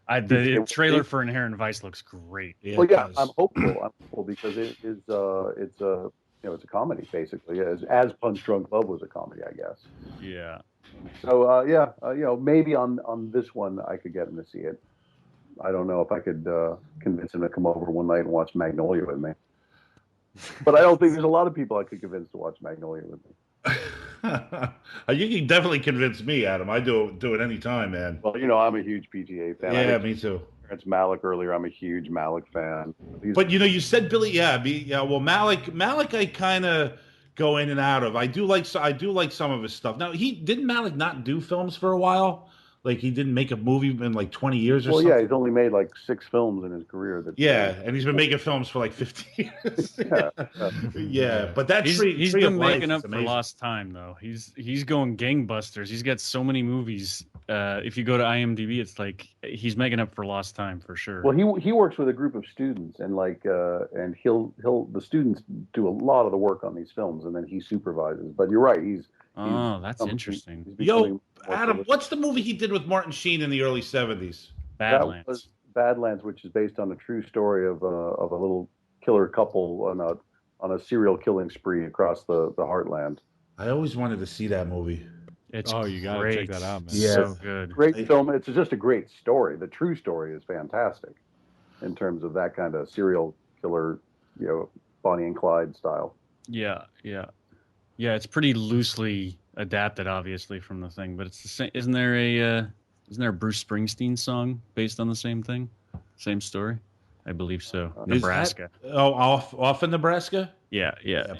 The trailer for Inherent Vice looks great.
Yeah, I'm hopeful. Because it is it's a comedy basically, as Punch Drunk Love was a comedy, I guess.
Yeah.
So maybe on this one I could get him to see it. I don't know if I could convince him to come over one night and watch Magnolia with me. But I don't think there's a lot of people I could convince to watch Magnolia with me.
You can definitely convince me, Adam. I do it anytime, man.
Well, I'm a huge PTA fan.
Yeah, me too.
It's Malik earlier. I'm a huge Malik fan.
But you said Billy. Yeah, well, Malik, I kind of go in and out of. I do like some of his stuff. Now, didn't Malik not do films for a while? Like he didn't make a movie in 20 years or something.
Well, yeah, he's only made 6 films in his career.
And he's been making films for 15 years. Yeah, but that's
he's been making up for lost time though. He's going gangbusters. He's got so many movies. If you go to IMDb, it's he's making up for lost time for sure.
Well, he works with a group of students, and and the students do a lot of the work on these films, and then he supervises. But you're right,
that's interesting.
Yo, Adam, what's the movie he did with Martin Sheen in the early 70s?
Badlands.
That was Badlands, which is based on a true story of a little killer couple on a serial killing spree across the heartland.
I always wanted to see that movie.
You gotta check that out, man.
Yeah,
so good.
Great film. It's just a great story. The true story is fantastic in terms of that kind of serial killer, Bonnie and Clyde style.
Yeah. It's pretty loosely adapted, obviously, from the thing, but it's the same. Isn't there a Bruce Springsteen song based on the same thing, same story? I believe so.
Is
Nebraska.
off in Nebraska?
Yeah.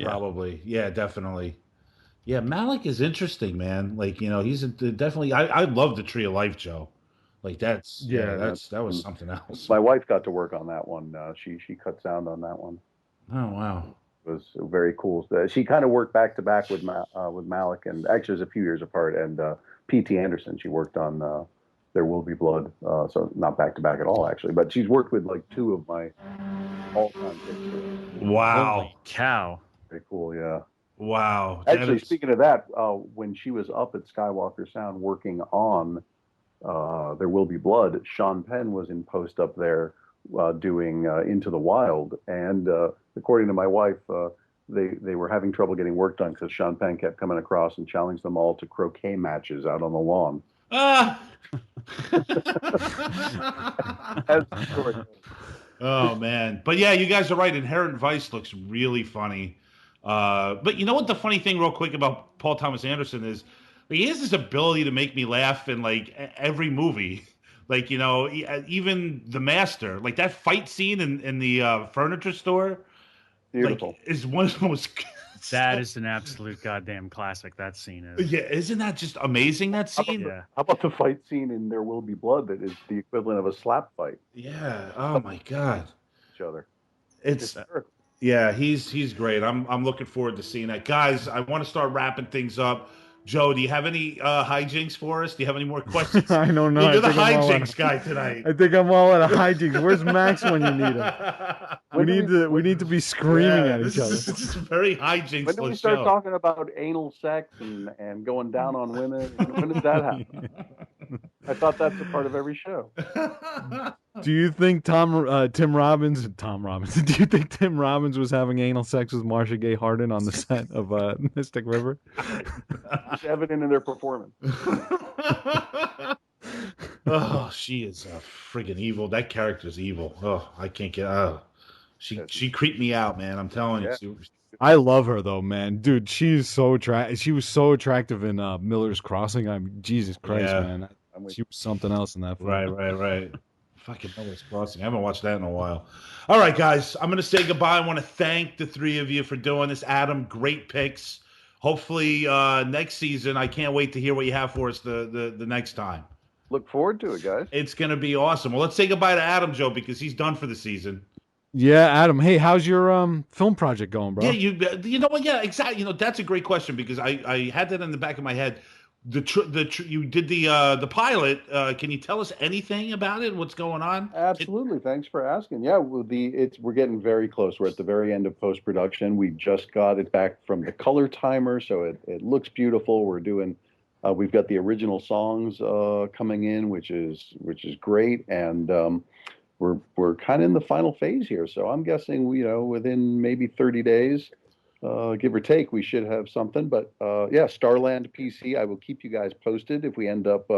Probably. Yeah, definitely. Yeah, Malik is interesting, man. Like, he's definitely. I love the Tree of Life, Joe. Like that was something else.
My wife got to work on that one. She cut sound on that one.
Oh wow.
It was very cool. She kind of worked back to back with Malik, and actually it was a few years apart. And P.T. Anderson, she worked on There Will Be Blood, so not back to back at all, actually. But she's worked with like two of my all-time pictures.
Wow.
Holy cow.
Very cool, yeah.
Wow.
Actually, speaking of that, when she was up at Skywalker Sound working on There Will Be Blood, Sean Penn was in post up there doing Into the Wild, and according to my wife, they were having trouble getting work done because Sean Penn kept coming across and challenged them all to croquet matches out on the lawn.
Ah. Oh man, but yeah, you guys are right. Inherent Vice looks really funny. But you know what the funny thing, real quick, about Paul Thomas Anderson is he has this ability to make me laugh in like every movie. Like, even The Master, like that fight scene in the furniture store,
Beautiful.
like, is one of the most.
That is an absolute goddamn classic. That scene is.
Yeah, isn't that just amazing? That scene.
How about the fight scene in There Will Be Blood that is the equivalent of a slap fight?
Yeah. Oh my God.
Each other.
It's. Yeah, he's great. I'm looking forward to seeing that. Guys, I want to start wrapping things up. Joe, do you have any hijinks for us? Do you have any more questions?
I don't know.
You're the hijinks guy tonight.
I think I'm all out of hijinks. Where's Max when you need him? We need to be screaming at each other.
This is very hijinks.
When do we start talking about anal sex and going down on women? When did that happen? I thought that's a part of every show.
Do you think Tim Robbins? Do you think Tim Robbins was having anal sex with Marcia Gay Harden on the set of Mystic River?
It's evident in their performance.
Oh, she is friggin' evil. That character's evil. Oh, I can't get. She creeped me out, man. I'm telling you.
I love her though, man. Dude, she's so She was so attractive in Miller's Crossing. Jesus Christ, man. She was something else in that film.
Right. Fucking Miller's Crossing. I haven't watched that in a while. All right, guys. I'm going to say goodbye. I want to thank the three of you for doing this. Adam, great picks. Hopefully next season, I can't wait to hear what you have for us the next time.
Look forward to it, guys.
It's going to be awesome. Well, let's say goodbye to Adam, Joe, because he's done for the season.
Yeah, Adam. Hey, how's your film project going, bro?
Yeah, you know what? Yeah, exactly. That's a great question because I had that in the back of my head. You did the pilot. Can you tell us anything about it? What's going on?
Absolutely. Thanks for asking. Yeah, we're getting very close. We're at the very end of post production. We just got it back from the color timer, so it looks beautiful. We're doing. We've got the original songs coming in, which is great, and we're kind of in the final phase here. So I'm guessing within maybe 30 days. Give or take, we should have something. But yeah, Starland PC. I will keep you guys posted if we end up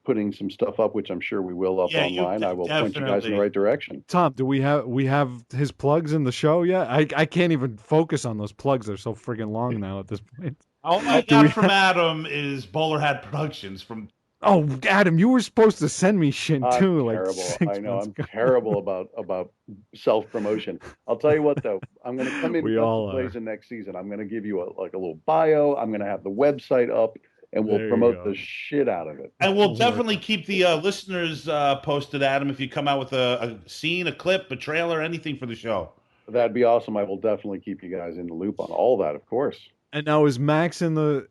putting some stuff up, which I'm sure we will online. I will point you guys in the right direction.
Tom, do we have his plugs in the show yet? I can't even focus on those plugs. They're so friggin' long now at this point.
All I got from Adam is Bowler Hat Productions from.
Oh, Adam, you were supposed to send me shit too.
Terrible. I know I'm terrible about self promotion. I'll tell you what though, I'm going to come in Blazing next season. I'm going to give you a little bio. I'm going to have the website up, and we'll promote the shit out of it.
And we'll definitely keep the listeners posted, Adam. If you come out with a scene, a clip, a trailer, anything for the show,
that'd be awesome. I will definitely keep you guys in the loop on all that, of course.
And now is Max in the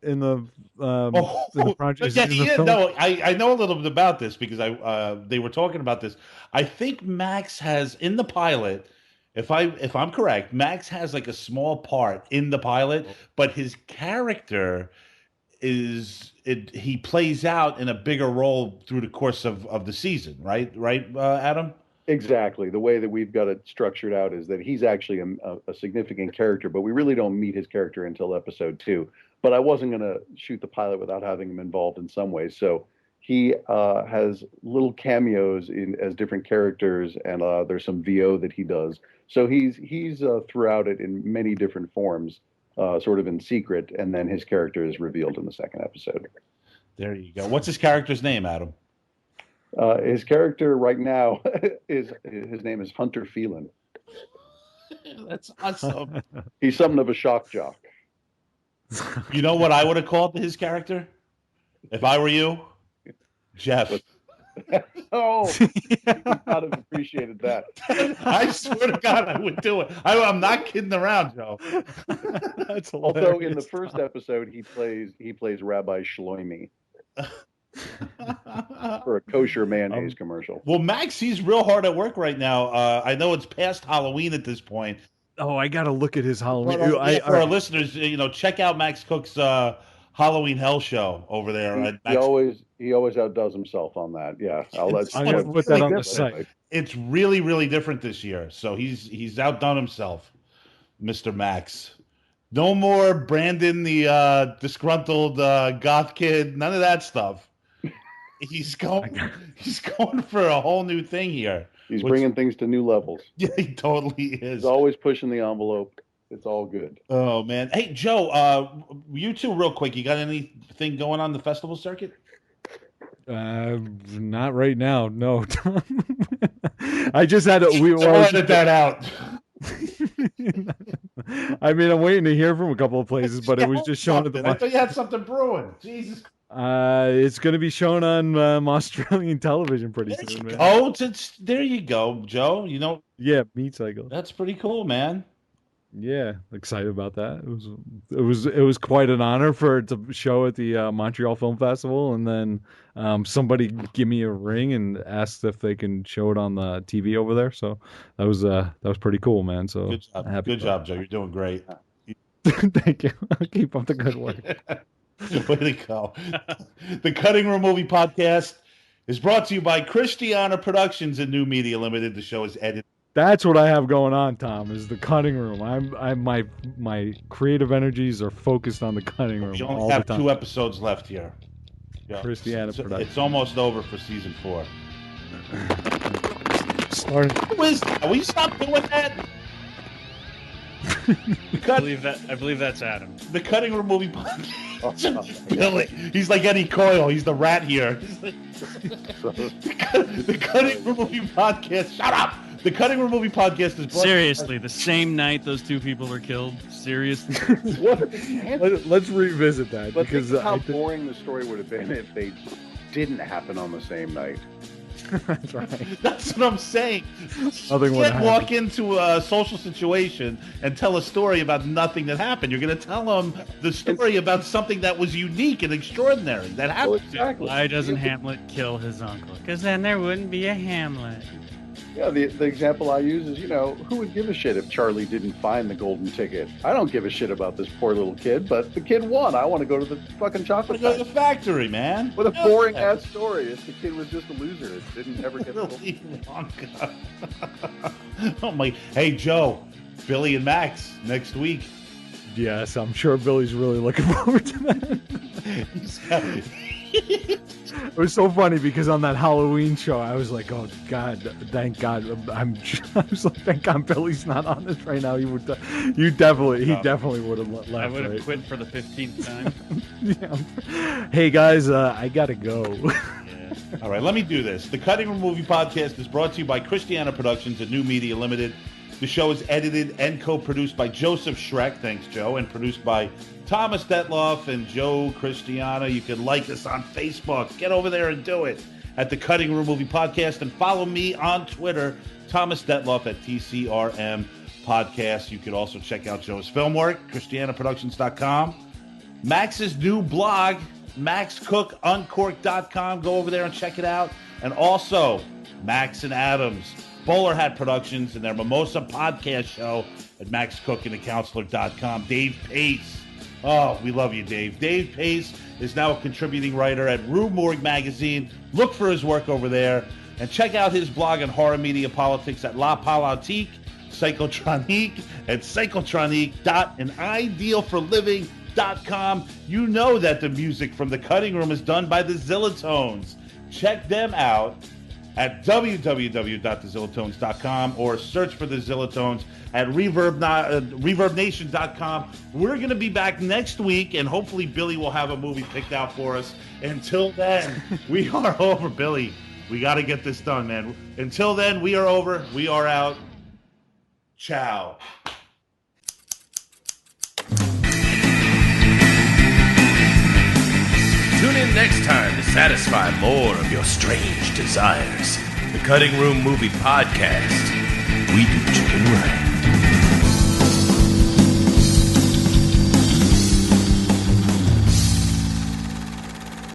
project?
Yeah, no, I know a little bit about this because they were talking about this. I think Max has in the pilot, if I'm correct, Max has like a small part in the pilot, but his character he plays out in a bigger role through the course of the season, right, Adam?
Exactly. The way that we've got it structured out is that he's actually a significant character, but we really don't meet his character until episode 2. But I wasn't going to shoot the pilot without having him involved in some ways. So he has little cameos as different characters, and there's some VO that he does. So he's throughout it in many different forms, sort of in secret, and then his character is revealed in the second episode.
There you go. What's his character's name, Adam?
His character right now is his name is Hunter Phelan.
That's awesome.
He's something of a shock jock.
You know what I would have called his character if I were you? Jeff.
Oh, you would not have appreciated that.
I swear to God, I would do it. I'm not kidding around, Joe.
That's hilarious.
Although in the first episode he plays Rabbi Shloimi for a kosher mayonnaise commercial.
Well, Max, he's real hard at work right now. I know it's past Halloween at this point.
Oh, I got to look at his Halloween.
But, for our listeners, check out Max Cook's Halloween Hell Show over there.
He always outdoes himself on that. Yeah,
I'm going to put that on the site.
It's really, really different this year. So he's outdone himself, Mr. Max. No more Brandon, the disgruntled goth kid. None of that stuff. He's going for a whole new thing here.
He's bringing things to new levels.
Yeah, he totally is.
He's always pushing the envelope. It's all good.
Oh man, hey Joe, you two, real quick. You got anything going on the festival circuit?
Not right now. No, Tom. I just had we
edit that out.
I mean, I'm waiting to hear from a couple of places, but it was just shown at the.
I thought you had something brewing. Jesus.
It's going to be shown on Australian television pretty soon. Man.
Oh, there you go, Joe.
Yeah, Meat Cycle.
That's pretty cool, man.
Yeah, excited about that. It was quite an honor for it to show at the Montreal Film Festival, and then somebody give me a ring and asked if they can show it on the TV over there. So that was pretty cool, man. So
good job, Joe. You're doing great.
Thank you. I'll keep up the good work.
Way to go. The Cutting Room Movie Podcast is brought to you by Christiana Productions and New Media Limited. The show is edited.
That's what I have going on, Tom, is the cutting room. My creative energies are focused on the cutting room.
We only have 2 episodes left here.
Yeah. Christiana Productions.
It's almost over for season 4.
Starting.
Will you stop doing that?
I believe that's Adam.
The Cutting Room Movie Podcast. Billy. He's like Eddie Coyle. He's the rat here. The Cutting Room Movie Podcast. Shut up. The Cutting Room Movie Podcast is
seriously the same night those 2 people were killed. Seriously.
Let's revisit that,
but because think how boring the story would have been if they didn't happen on the same night.
That's right.
That's what I'm saying.
Nothing
you can't walk into a social situation and tell a story about nothing that happened. You're going to tell them the story about something that was unique and extraordinary that happened.
Well, exactly.
Why doesn't Hamlet kill his uncle? Because then there wouldn't be a Hamlet.
Yeah, the example I use is, who would give a shit if Charlie didn't find the golden ticket? I don't give a shit about this poor little kid, but the kid won. I want to go to the fucking chocolate
factory. Go to the factory, man.
What a boring ass story. If the kid was just a loser, it didn't ever get
Willy Wonka. Oh my! Hey Joe, Billy and Max next week.
Yes, I'm sure Billy's really looking forward to that. It was so funny because on that Halloween show, I was like, "Oh God, thank God!" I was like, "Thank God, Billy's not on this right now." He definitely would have left.
I would have quit for the 15th time.
Yeah. Hey guys, I gotta go.
Yeah. All right, let me do this. The Cutting Room Movie Podcast is brought to you by Christiana Productions and New Media Limited. The show is edited and co-produced by Joseph Schreck, thanks Joe, and produced by Thomas Detloff and Joe Christiana. You can like us on Facebook. Get over there and do it at the Cutting Room Movie Podcast, and follow me on Twitter, Thomas Detloff at TCRM Podcast. You can also check out Joe's film work, ChristianaProductions.com. Max's new blog, MaxCookUncorked.com. Go over there and check it out. And also, Max and Adams, Bowler Hat Productions, and their Mimosa podcast show at MaxCookandTheCounselor.com. Dave Pace. Oh, we love you, Dave. Dave Pace is now a contributing writer at Rue Morgue Magazine. Look for his work over there. And check out his blog on horror media politics at La Politique, Psychotronique, and Psychotronique.anidealforliving.com. You know that the music from The Cutting Room is done by the Zillatones. Check them out at www.thezillatones.com or search for the Zillatones at ReverbNation.com. We're going to be back next week, and hopefully Billy will have a movie picked out for us. Until then, we are over. Billy, We got to get this done, man. Until then, we are over. We are out. Ciao.
Tune in next time to satisfy more of your strange desires. The Cutting Room Movie Podcast. We do chicken right.